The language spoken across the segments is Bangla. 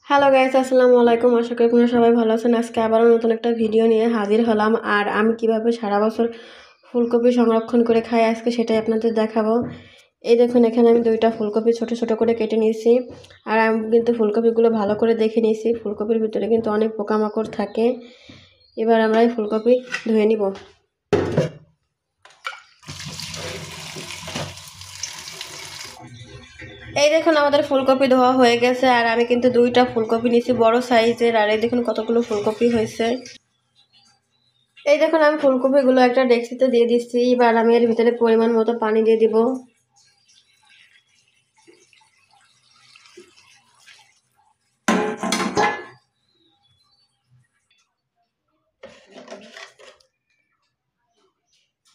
হ্যালো গাইস, আসসালামু আলাইকুম। আশা করি আপনারা সবাই ভালো আছেন। আজকে আবারও নতুন একটা ভিডিও নিয়ে হাজির হলাম। আর আমি কিভাবে সারা বছর ফুলকপি সংরক্ষণ করে খাই আজকে সেটাই আপনাদের দেখাবো। এই দেখুন, এখানে আমি 2টা ফুলকপি ছোট ছোট করে কেটে নিয়েছি। আর আমি কিন্তু ফুলকপিগুলো ভালো করে দেখে নিয়েছি। ফুলকপির ভিতরে কিন্তু অনেক পোকামাকড় থাকে। এবার আমরা এই ফুলকপি ধুয়ে নিব। এই দেখুন, আমাদের ফুলকপি ধোয়া হয়ে গেছে। আর আমি কিন্তু 2টা ফুলকপি নিয়েছি বড় সাইজের। আর এই দেখুন কতগুলো ফুলকপি হয়েছে। এই দেখুন, আমি ফুলকপিগুলো একটা ডেকচিতে দিয়ে দিচ্ছি। এবার আমি এর ভিতরে পরিমাণ মতো পানি দিয়ে দিব।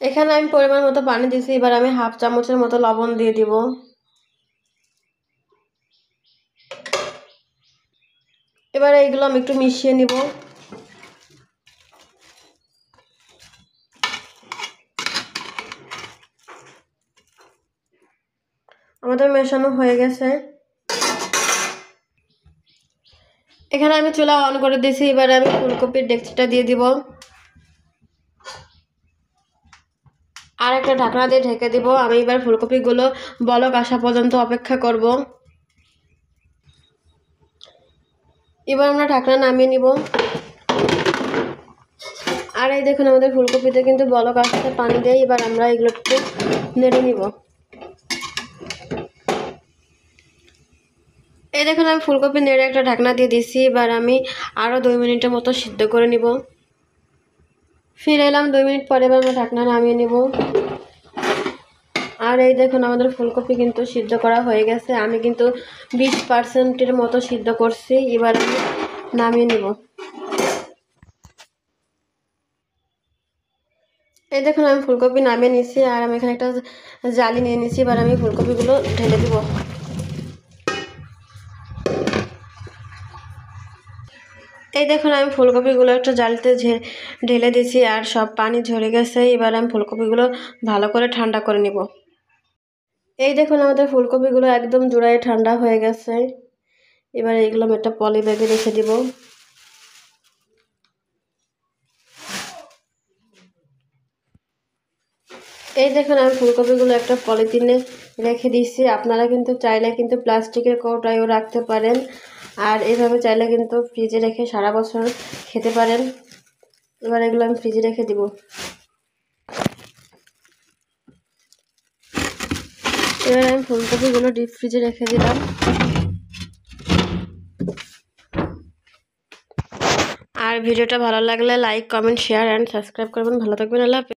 এখানে আমি পরিমাণ মতো পানি দিয়েছি। এবার আমি হাফ চামচের মতো লবণ দিয়ে দিব। এবার এইগুলো আমি একটু মিশিয়ে নিব। আমাদের মেশানো হয়ে গেছে। এখানে আমি চুলা অন করে দিয়েছি। এবার আমি ফুলকপির ডেকচিটা দিয়ে দিব। আর একটা ঢাকনা দিয়ে ঢেকে দিব। আমি এবার ফুলকপিগুলো বলক আসা পর্যন্ত অপেক্ষা করব। এবার আমরা ঢাকনা নামিয়ে নিব। আর এই দেখুন, আমাদের ফুলকপিতে কিন্তু বলক আসতে পানি দেয়। এবার আমরা এগুলো একটু নেড়ে নিব। এই দেখুন, আমি ফুলকপি নেড়ে একটা ঢাকনা দিয়ে দিছি। এবার আমি আরও 2 মিনিটের মতো সিদ্ধ করে নিব। ফিরে এলাম 2 মিনিট পরে। এবার আমরা ঢাকনা নামিয়ে নিব। আর এই দেখুন, আমাদের ফুলকপি কিন্তু সিদ্ধ করা হয়ে গেছে। আমি কিন্তু 20%-এর মতো সিদ্ধ করছি। এবার আমি নামিয়ে নিব। এই দেখুন, আমি ফুলকপি নামিয়ে নিচ্ছি। আর আমি এখানে একটা জালি নিয়ে নিচ্ছি। এবার আমি ফুলকপিগুলো ঢেলে দিব। এই দেখুন, আমি ফুলকপিগুলো একটা জালিতে ঢেলে দিয়েছি। আর সব পানি ঝরে গেছে। এবার আমি ফুলকপিগুলো ভালো করে ঠান্ডা করে নিব। এই দেখুন, আমাদের ফুলকপিগুলো একদম জোড়ায় ঠান্ডা হয়ে গেছে। এবার এইগুলো আমি একটা পলি ব্যাগে রেখে দিব। এই দেখুন, আমি ফুলকপিগুলো একটা পলিথিনে রেখে দিচ্ছি। আপনারা কিন্তু চাইলে কিন্তু প্লাস্টিকের কৌটায়ও রাখতে পারেন। আর এইভাবে চাইলে কিন্তু ফ্রিজে রেখে সারা বছর খেতে পারেন। এবার এগুলো আমি ফ্রিজে রেখে দিব। এবার আমি ফুলকপিগুলো ডিপ ফ্রিজে রেখে দিলাম। আর ভিডিওটা ভালো লাগলে like, comment, share and subscribe করবেন। ভালো থাকবেন। আল্লাহ হাফেজ।